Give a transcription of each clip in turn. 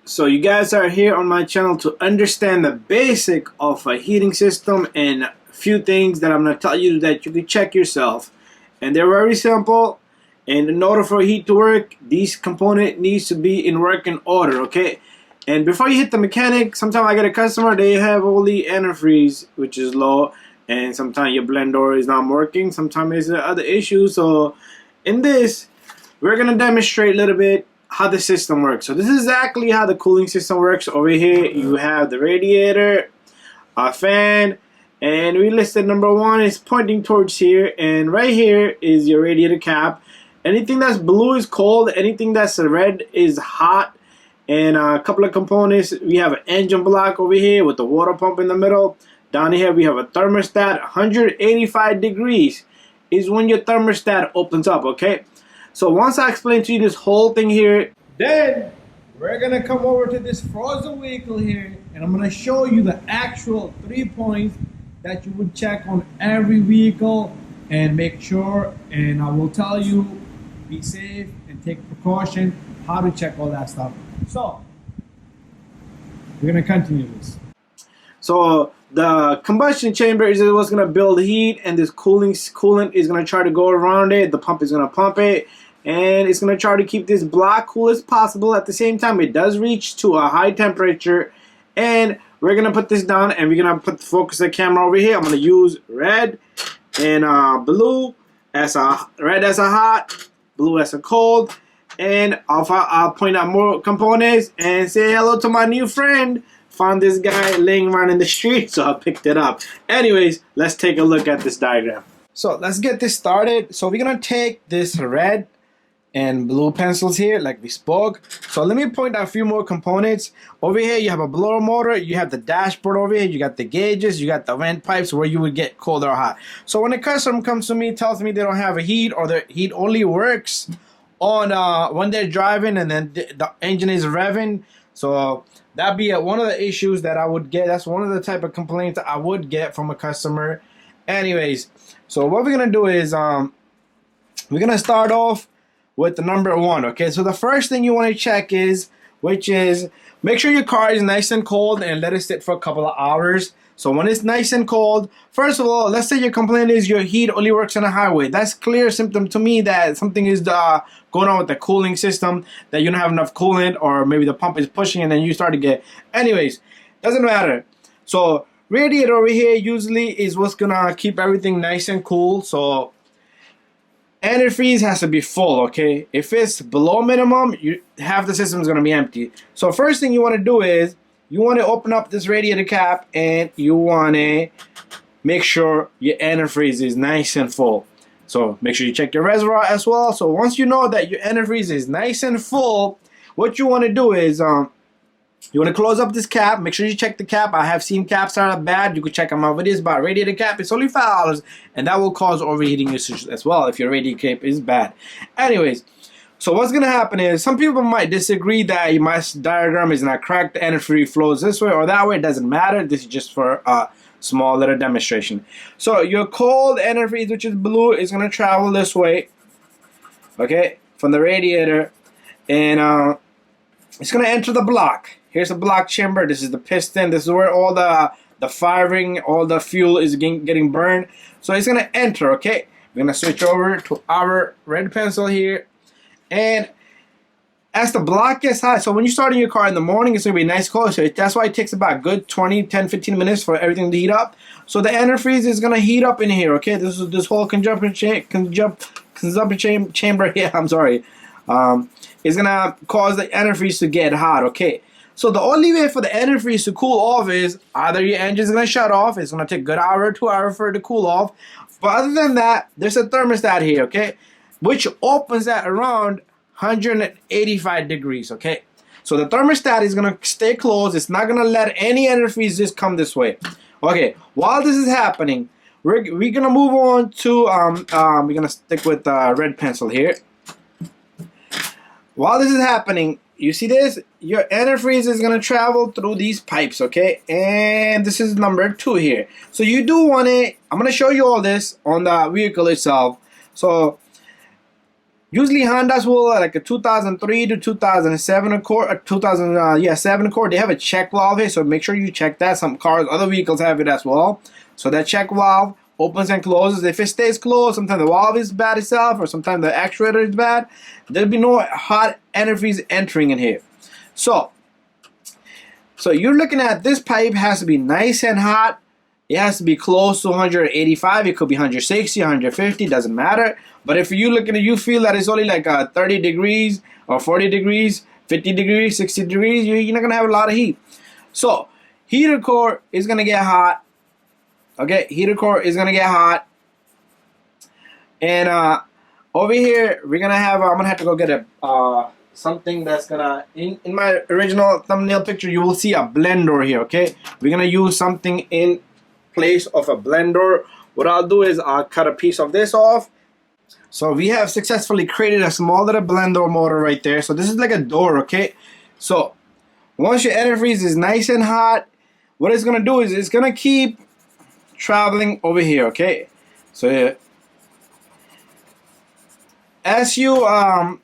So you guys are here on my channel to understand the basic of a heating system and a few things that I'm going to tell you that you can check yourself. And they're very simple. And in order for heat to work, these component needs to be in working order, okay? And before you hit the mechanic, sometimes I get a customer, they have only antifreeze, which is low. And sometimes your blender is not working. Sometimes there's other issues. So in this, we're going to demonstrate a little bit how the system works. So this is exactly how the cooling system works. Over here you have the radiator, a fan, and we listed number one is pointing towards here, and right here is your radiator cap. Anything that's blue is cold, anything that's red is hot. And a couple of components, we have an engine block over here with the water pump in the middle. Down here we have a thermostat. 185 degrees is when your thermostat opens up, okay? So once I explain to you this whole thing here, then we're gonna come over to this frozen vehicle here, and I'm gonna show you the actual 3 points that you would check on every vehicle and make sure, and I will tell you, be safe and take precaution, how to check all that stuff. So we're gonna continue this. So the combustion chamber is what's gonna build heat, and this coolant is gonna try to go around it. The pump is gonna pump it, and it's gonna try to keep this block cool as possible. At the same time, it does reach to a high temperature, and we're gonna put this down, and we're gonna focus the camera over here. I'm gonna use red and blue as a red as a hot, blue as a cold, and I'll point out more components and say hello to my new friend. Found this guy laying around in the street, so I picked it up. Anyways, let's take a look at this diagram. So let's get this started. So we're gonna take this red and blue pencils here like we spoke. So let me point out a few more components. Over here you have a blower motor, you have the dashboard over here, you got the gauges, you got the vent pipes where you would get cold or hot. So when a customer comes to me, tells me they don't have a heat, or the heat only works on when they're driving and then the engine is revving, so that'd be one of the issues that I would get. That's one of the type of complaints I would get from a customer. Anyways, so what we're gonna do is we're gonna start off with the number one. Okay, so the first thing you want to check is, which is, make sure your car is nice and cold and let it sit for a couple of hours. So when it's nice and cold, first of all, let's say your complaint is your heat only works on a highway. That's clear symptom to me that something is going on with the cooling system, that you don't have enough coolant, or maybe the pump is pushing and then you start to get. Anyways, doesn't matter. So radiator over here usually is what's gonna keep everything nice and cool. So antifreeze has to be full, okay? If it's below minimum, half the system is gonna be empty. So first thing you want to do is you want to open up this radiator cap, and you want to make sure your antifreeze is nice and full. So make sure you check your reservoir as well. So once you know that your antifreeze is nice and full, what you want to do is you want to close up this cap. Make sure you check the cap. I have seen caps that are bad. You can check on my videos about radiator cap. It's only $5, and that will cause overheating issues as well if your radiator cap is bad. Anyways, so what's going to happen is, some people might disagree that my diagram is not correct. The antifreeze flows this way or that way. It doesn't matter. This is just for a small little demonstration. So your cold antifreeze, which is blue, is going to travel this way, okay, from the radiator, and it's going to enter the block. Here's the block chamber. This is the piston. This is where all the firing, all the fuel is getting burned. So it's going to enter, okay. We're going to switch over to our red pencil here. And as the block gets hot, so when you start in your car in the morning, it's going to be nice cold. So that's why it takes about a good 10, 15 minutes for everything to heat up. So the antifreeze is going to heat up in here, okay? This whole consumption chamber here, I'm sorry, is going to cause the antifreeze to get hot, okay? So the only way for the antifreeze to cool off is either your engine's going to shut off. It's going to take a good hour or 2 hours for it to cool off. But other than that, there's a thermostat here, okay, which opens at around 185 degrees, okay? So the thermostat is going to stay closed. It's not going to let any antifreeze just come this way. Okay, while this is happening, we're going to move on to, we're going to stick with red pencil here. While this is happening, you see this? Your antifreeze is going to travel through these pipes, okay? And this is number 2 here. So you do want to, I'm going to show you all this on the vehicle itself. So Usually Hondas will like a 2003 to 2007 Accord, 7 Accord. They have a check valve here, so make sure you check that. Some cars, other vehicles have it as well. So that check valve opens and closes. If it stays closed, sometimes the valve is bad itself, or sometimes the actuator is bad. There'll be no hot antifreeze entering in here. So you're looking at this pipe has to be nice and hot. It has to be close to 185. It could be 160, 150, doesn't matter. But if you look at it, you feel that it's only like 30 degrees or 40 degrees, 50 degrees, 60 degrees, you're not going to have a lot of heat. So heater core is going to get hot. Okay, heater core is going to get hot. And over here, we're going to have, I'm going to have to go get a something that's going to, in my original thumbnail picture, you will see a blender here, okay? We're going to use something in place of a blender. What I'll do is I'll cut a piece of this off. So we have successfully created a small little blender motor right there. So this is like a door, okay? So once your antifreeze is nice and hot, what it's gonna do is it's gonna keep traveling over here, okay? So as you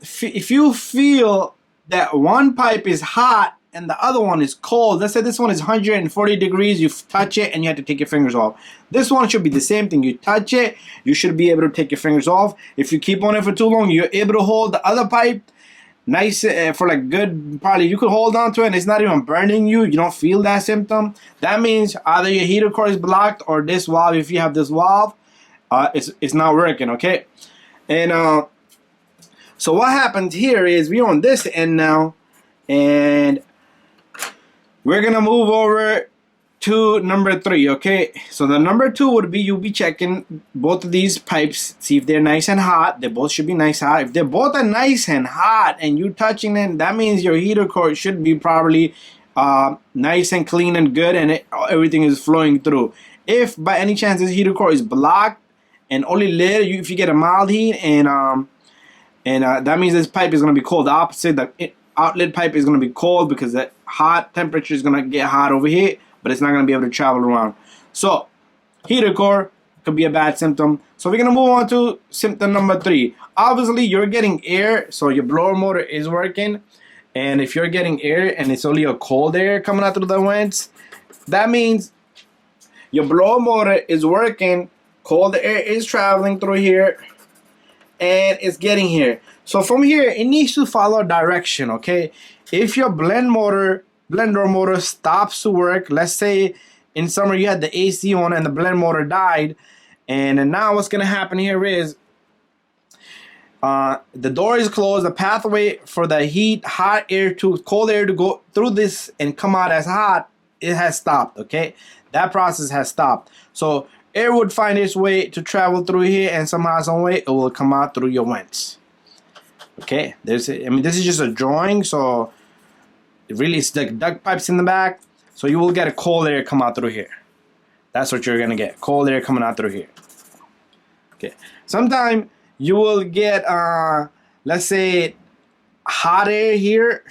if you feel that one pipe is hot and the other one is cold, let's say this one is 140 degrees, you touch it and you have to take your fingers off. This one should be the same thing. You touch it, you should be able to take your fingers off. If you keep on it for too long, you're able to hold the other pipe nice for like good, probably you could hold on to it and it's not even burning you. You don't feel that symptom. That means either your heater core is blocked or this valve, if you have this valve, it's not working, okay? And so what happens here is we're on this end now, and we're gonna move over to number 3, okay? So the number 2 would be you'll be checking both of these pipes, see if they're nice and hot. They both should be nice and hot. If they're both are nice and hot and you touching them, that means your heater core should be probably nice and clean and good, and everything is flowing through. If by any chance this heater core is blocked and only lit, if you get a mild heat and that means this pipe is gonna be cold. The opposite, the outlet pipe is going to be cold because the hot temperature is going to get hot over here, but it's not going to be able to travel around. So heater core could be a bad symptom. So we're going to move on to symptom number 3. Obviously you're getting air, so your blower motor is working. And if you're getting air and it's only a cold air coming out through the vents, that means your blower motor is working, cold air is traveling through here, and it's getting here. So from here, it needs to follow direction, okay? If your blender motor stops to work, let's say in summer you had the AC on and the blend motor died, and now what's gonna happen here is the door is closed, the pathway for the hot air to cold air to go through this and come out as hot, it has stopped, okay? That process has stopped. So air would find its way to travel through here, and somehow, some way, it will come out through your vents. Okay, this is just a drawing, so it really it's like duct pipes in the back, so you will get a cold air come out through here. That's what you're gonna get, cold air coming out through here. Okay, sometimes you will get let's say hot air here.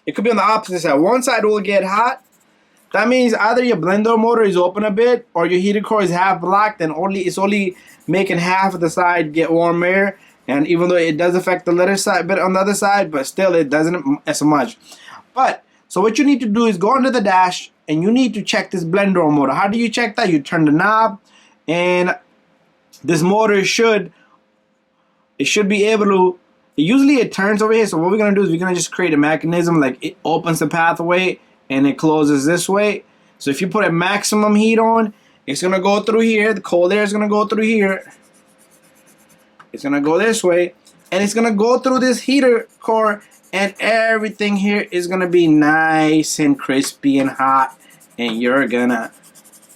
It could be on the opposite side. One side will get hot. That means either your blender motor is open a bit or your heater core is half blocked and it's only making half of the side get warm air. And even though it does affect the little side bit on the other side, but still it doesn't as much. But so what you need to do is go onto the dash and you need to check this blender motor. How do you check that? You turn the knob and this motor should be able to, usually it turns over here. So what we're gonna do is we're gonna just create a mechanism, like it opens the pathway and it closes this way. So if you put a maximum heat on, it's gonna go through here. The cold air is gonna go through here. It's gonna go this way, and it's gonna go through this heater core, and everything here is gonna be nice and crispy and hot, and you're gonna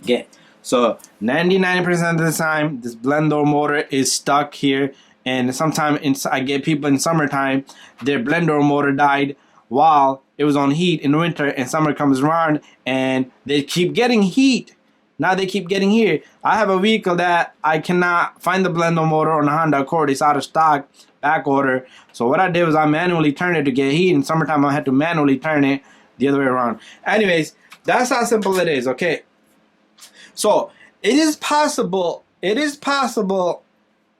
get. So 99% of the time, this blender motor is stuck here, and sometimes I get people in summertime, their blender motor died while it was on heat in the winter, and summer comes around and they keep getting heat. Now they keep getting here. I have a vehicle that I cannot find the blender motor on the Honda Accord. It's out of stock, back order. So what I did was I manually turned it to get heat. In summertime I had to manually turn it the other way around. Anyways, that's how simple it is, okay? So it is possible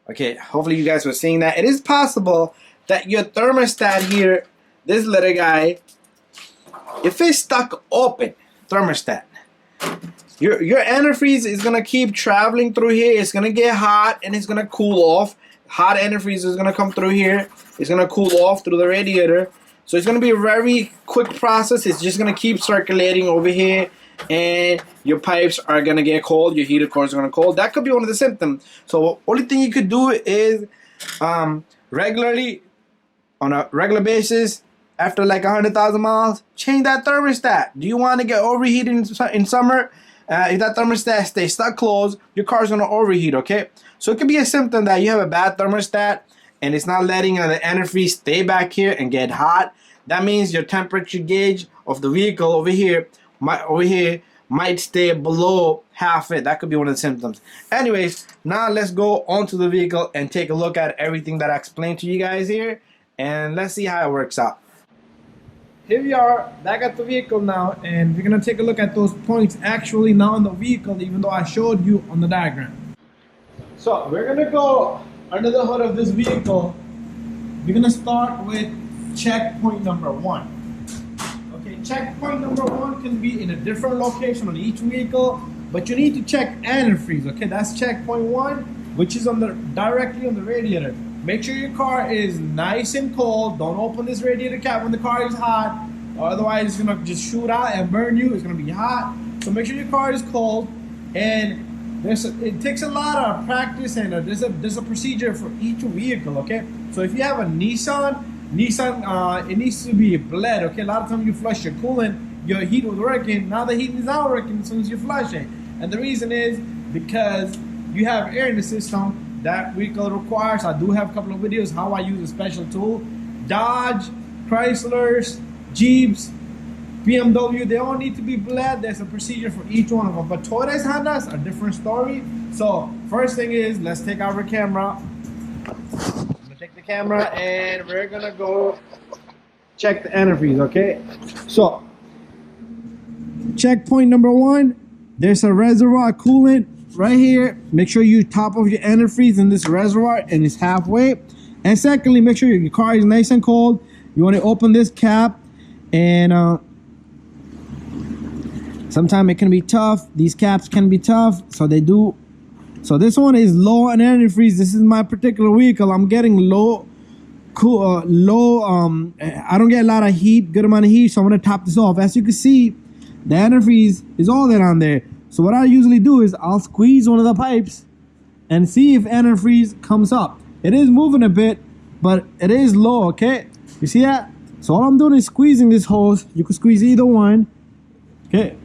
Okay, hopefully you guys were seeing that. It is possible that your thermostat here, this little guy, if it's stuck open, thermostat, your antifreeze is gonna keep traveling through here. It's gonna get hot and it's gonna cool off. Hot antifreeze is gonna come through here. It's gonna cool off through the radiator. So it's gonna be a very quick process. It's just gonna keep circulating over here, and your pipes are gonna get cold. Your heater cores are gonna cold. That could be one of the symptoms. So only thing you could do is regularly, on a regular basis, after like 100,000 miles, change that thermostat. Do you want to get overheated in summer? If that thermostat stays stuck closed, your car's gonna overheat. Okay, so it could be a symptom that you have a bad thermostat and it's not letting the antifreeze stay back here and get hot. That means your temperature gauge of the vehicle over here might stay below half it. That could be one of the symptoms. Anyways, now let's go onto the vehicle and take a look at everything that I explained to you guys here, and let's see how it works out. Here we are back at the vehicle now, and we're gonna take a look at those points actually now in the vehicle, even though I showed you on the diagram. So we're gonna go under the hood of this vehicle. We're gonna start with checkpoint number 1. Okay, checkpoint number 1 can be in a different location on each vehicle, but you need to check antifreeze. Okay, that's checkpoint 1, which is directly on the radiator. Make sure your car is nice and cold. Don't open this radiator cap when the car is hot, or otherwise it's gonna just shoot out and burn you. It's gonna be hot. So make sure your car is cold, and it takes a lot of practice, and there's a procedure for each vehicle. Okay, so if you have a Nissan, it needs to be bled. Okay, a lot of times you flush your coolant, your heat was working. Now the heat is not working as soon as you flush it, and the reason is because you have air in the system. That vehicle requires. I do have a couple of videos how I use a special tool. Dodge, Chryslers, Jeeps, BMW, they all need to be bled. There's a procedure for each one of them. But Toyotas, Hondas are a different story. So first thing is, let's take our camera. I'm gonna take the camera and we're gonna go check the antifreeze. Okay. So checkpoint number 1. There's a reservoir coolant right here. Make sure you top off your antifreeze in this reservoir and it's halfway. And secondly, make sure your car is nice and cold. You want to open this cap, and sometimes it can be tough. These caps can be tough, so they do. So this one is low on antifreeze. This is my particular vehicle. I'm getting low. I don't get a lot of heat, good amount of heat, so I'm gonna top this off. As you can see, the antifreeze is all that on there. So what I usually do is I'll squeeze one of the pipes and see if antifreeze comes up. It is moving a bit, but it is low. Okay, you see that? So all I'm doing is squeezing this hose. You can squeeze either one. Okay,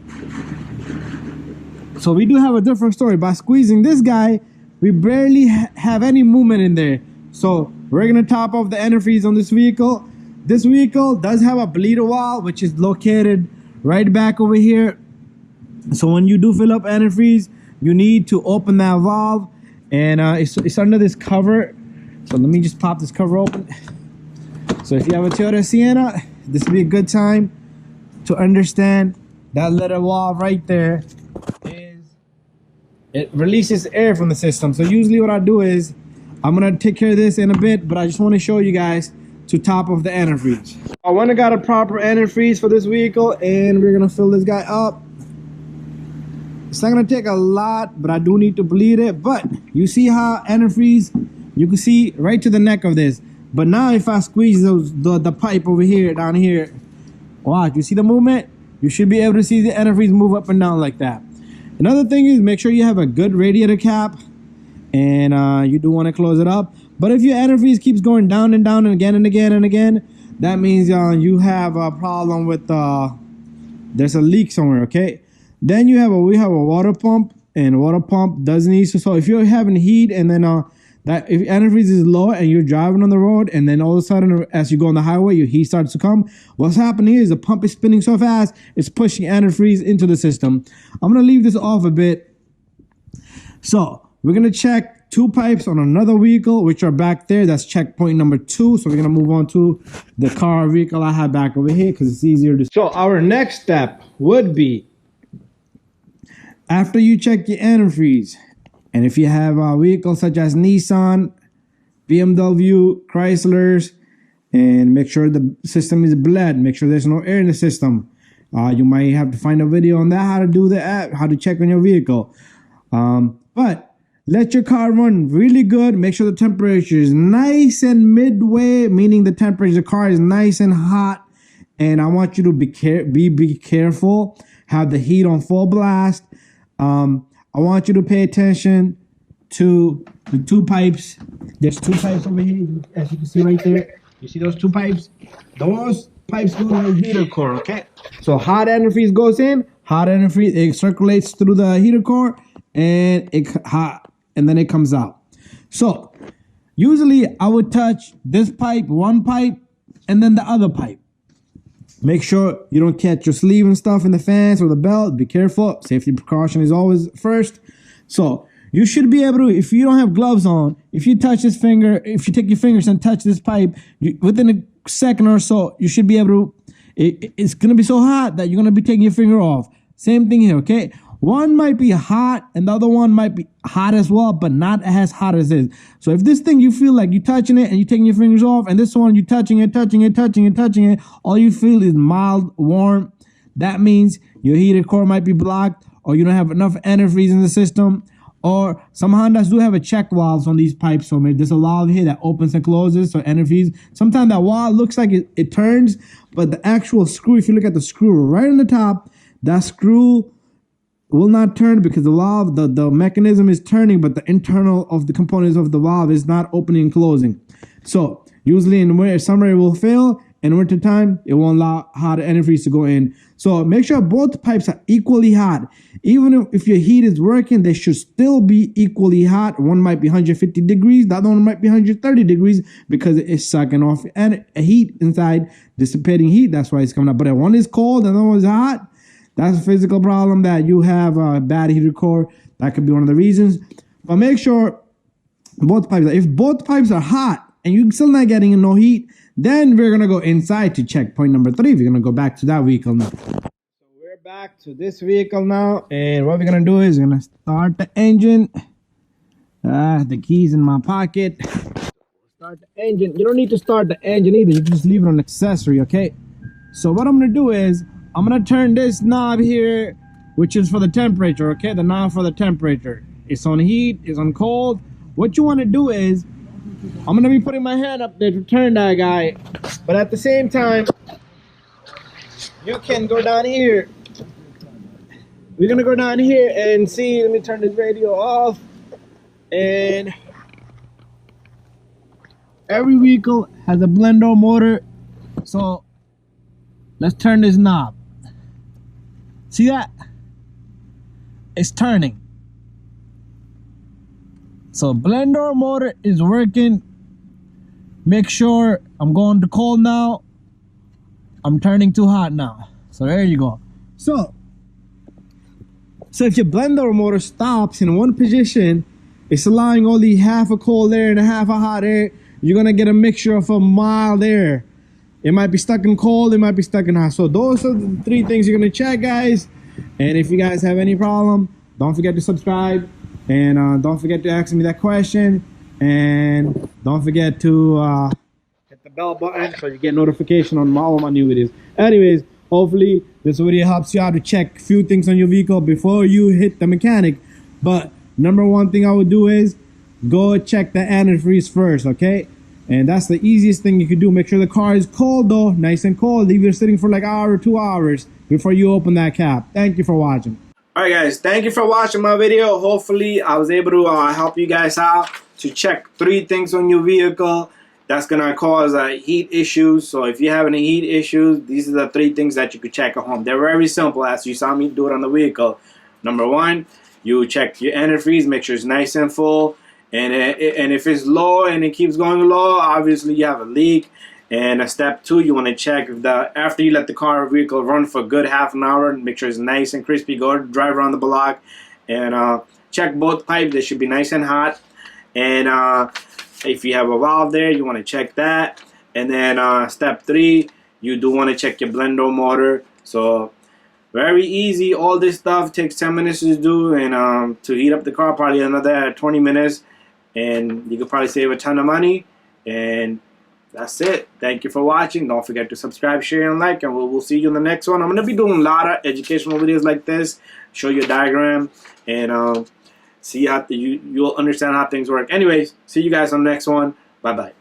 so we do have a different story. By squeezing this guy, we barely have any movement in there. So we're gonna top off the antifreeze on this vehicle. This vehicle does have a bleeder valve, which is located right back over here. So when you do fill up antifreeze, you need to open that valve, and it's under this cover. So let me just pop this cover open. So if you have a Toyota Sienna, this would be a good time to understand that little valve right there is, it releases air from the system. So usually what I do is, I'm gonna take care of this in a bit, but I just want to show you guys to top of the antifreeze. I went and got a proper antifreeze for this vehicle, and we're gonna fill this guy up. It's not gonna take a lot, but I do need to bleed it. But you see how antifreeze, you can see right to the neck of this. But now if I squeeze the pipe over here, down here, watch, you see the movement? You should be able to see the antifreeze move up and down like that. Another thing is, make sure you have a good radiator cap, and you do want to close it up. But if your antifreeze keeps going down and down and again and again and again, that means you have a problem with there's a leak somewhere. Okay. Then we have a water pump, and water pump doesn't need to. So if you're having heat, and then if antifreeze is low and you're driving on the road, and then all of a sudden as you go on the highway your heat starts to come, what's happening is the pump is spinning so fast it's pushing antifreeze into the system. I'm gonna leave this off a bit. So we're gonna check 2 pipes on another vehicle, which are back there. That's checkpoint number 2. So we're gonna move on to the car vehicle I have back over here, because it's easier to. So our next step would be, after you check your antifreeze, And if you have vehicles such as Nissan, BMW, Chryslers, and make sure the system is bled, make sure there's no air in the system. You might have to find a video on that, how to do that, how to check on your vehicle. But let your car run really good. Make sure the temperature is nice and midway, meaning the temperature of the car is nice and hot. And I want you to be careful. Have the heat on full blast. I want you to pay attention to the two pipes. There's two pipes over here, as you can see right there. You see those two pipes? Those pipes go to the heater core, okay? So hot antifreeze goes in, hot antifreeze, it circulates through the heater core, and then it comes out. So usually I would touch this pipe, one pipe, and then the other pipe. Make sure you don't catch your sleeve and stuff in the fans or the belt. Be careful. Safety precaution is always first. So you should be able to, if you don't have gloves on, if you touch this finger, if you take your fingers and touch this pipe, within a second or so, you should be able to, it's going to be so hot that you're going to be taking your finger off. Same thing here, okay? One might be hot and the other one might be hot as well, but not as hot as this. So if this thing you feel like you're touching it and you're taking your fingers off, and this one you're touching it, all you feel is mild warm, that means your heater core might be blocked, or you don't have enough antifreeze in the system, or some Hondas do have a check valves on these pipes. So maybe there's a valve here that opens and closes, so antifreeze. Sometimes that valve looks like it turns, but the actual screw, if you look at the screw right on the top, that screw will not turn because the valve, the mechanism is turning, but the internal of the components of the valve is not opening and closing. So usually in summer it will fail, and winter time it won't allow hot antifreeze to go in. So make sure both pipes are equally hot. Even if your heat is working, they should still be equally hot. One might be 150 degrees, the other one might be 130 degrees because it's sucking off and heat inside, dissipating heat. That's why it's coming up. But if one is cold and the other one is hot, that's a physical problem that you have a bad heater core. That could be one of the reasons. But make sure both pipes, if both pipes are hot and you're still not getting no heat, then we're going to go inside to check point number 3. We're going to go back to that vehicle now. So we're back to this vehicle now. And what we're going to do is we're going to start the engine. The keys in my pocket. Start the engine. You don't need to start the engine either. You can just leave it on accessory, okay? So what I'm going to do is I'm going to turn this knob here, which is for the temperature, okay? The knob for the temperature. It's on heat, it's on cold. What you want to do is, I'm going to be putting my hand up there to turn that guy. But at the same time, you can go down here. We're going to go down here and see. Let me turn this radio off. And every vehicle has a blender motor. So let's turn this knob. See that? It's turning. So blender motor is working. Make sure I'm going to cold now. I'm turning to hot now. So there you go. So if your blender motor stops in one position, it's allowing only half a cold air and half a hot air. You're gonna get a mixture of a mild air. It might be stuck in cold, it might be stuck in hot. So those are the 3 things you're gonna check, guys. And if you guys have any problem, don't forget to subscribe. And don't forget to ask me that question. And don't forget to hit the bell button so you get notification on all my new videos. Anyways, hopefully this video helps you out to check a few things on your vehicle before you hit the mechanic. But number 1 thing I would do is go check the antifreeze first, okay? And that's the easiest thing you can do. Make sure the car is cold though, nice and cold. Leave it sitting for like an hour or 2 hours before you open that cap. Thank you for watching. Alright guys, thank you for watching my video. Hopefully I was able to help you guys out to check 3 things on your vehicle that's gonna cause heat issues. So if you have any heat issues, these are the 3 things that you could check at home. They're very simple, as you saw me do it on the vehicle. Number 1, you check your antifreeze, make sure it's nice and full. And if it's low and it keeps going low, obviously you have a leak. And step 2, you want to check if after you let the vehicle run for a good half an hour, make sure it's nice and crispy. Go drive around the block and check both pipes. They should be nice and hot. And if you have a valve there, you want to check that. And then step 3, you do want to check your blender motor. So Very easy. All this stuff takes 10 minutes to do, and to heat up the car probably another 20 minutes, and you could probably save a ton of money. And that's it. Thank you for watching. Don't forget to subscribe, share, and like, and we'll see you in the next one. I'm going to be doing a lot of educational videos like this, show you a diagram, and see how you'll understand how things work. Anyways, see you guys on the next one. Bye-bye.